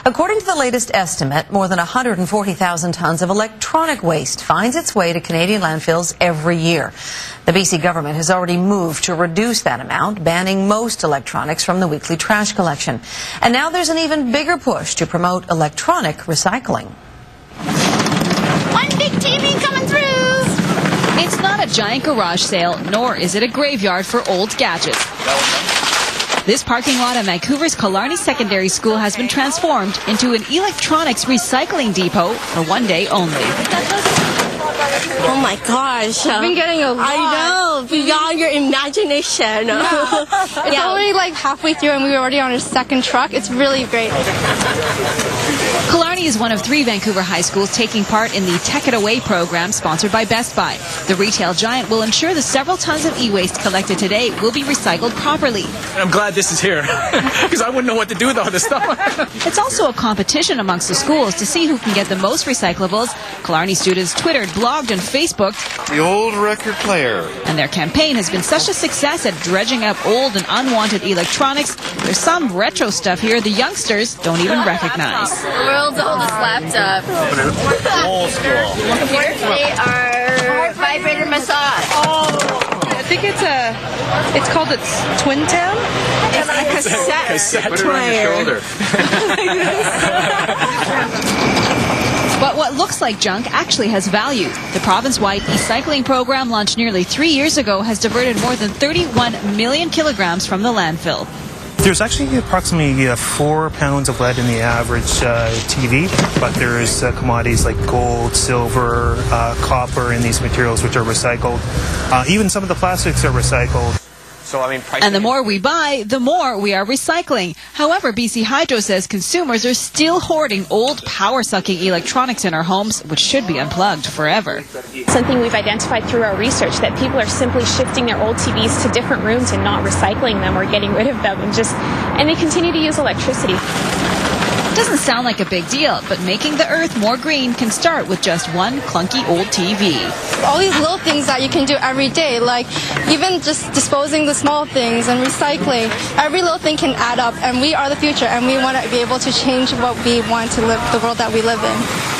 According to the latest estimate, more than 140,000 tons of electronic waste finds its way to Canadian landfills every year. The BC government has already moved to reduce that amount, banning most electronics from the weekly trash collection. And now there's an even bigger push to promote electronic recycling. One big TV coming through! It's not a giant garage sale, nor is it a graveyard for old gadgets. This parking lot at Vancouver's Killarney Secondary School has been transformed into an electronics recycling depot for one day only. Oh my gosh. I've been getting a lot. I know, beyond your imagination. Yeah. It's already like halfway through and we were already on our second truck. It's really great. Killarney is one of 3 Vancouver high schools taking part in the Tech It Away program sponsored by Best Buy. The retail giant will ensure the several tons of e-waste collected today will be recycled properly. I'm glad this is here because I wouldn't know what to do with all this stuff. It's also a competition amongst the schools to see who can get the most recyclables. Killarney students Twittered, blogged, and Facebooked. The old record player. And their campaign has been such a success at dredging up old and unwanted electronics. There's some retro stuff here the youngsters don't even recognize. World's oldest laptop. Old school. They are vibrator massage. I think it's called Twin Town. It's a cassette Put it on your shoulder. But what looks like junk actually has value. The province-wide e-cycling program launched nearly 3 years ago has diverted more than 31 million kilograms from the landfill. There's actually approximately 4 pounds of lead in the average TV, but there's commodities like gold, silver, copper in these materials which are recycled. Even some of the plastics are recycled. So, I mean, And the more we buy, the more we are recycling. However, BC Hydro says consumers are still hoarding old power-sucking electronics in our homes, which should be unplugged forever. Something we've identified through our research, that people are simply shifting their old TVs to different rooms and not recycling them or getting rid of them, and they continue to use electricity. Doesn't sound like a big deal, but making the earth more green can start with just one clunky old TV. All these little things that you can do every day, like even just disposing the small things and recycling. Every little thing can add up, and we are the future, and we want to be able to change what we want to live, the world that we live in.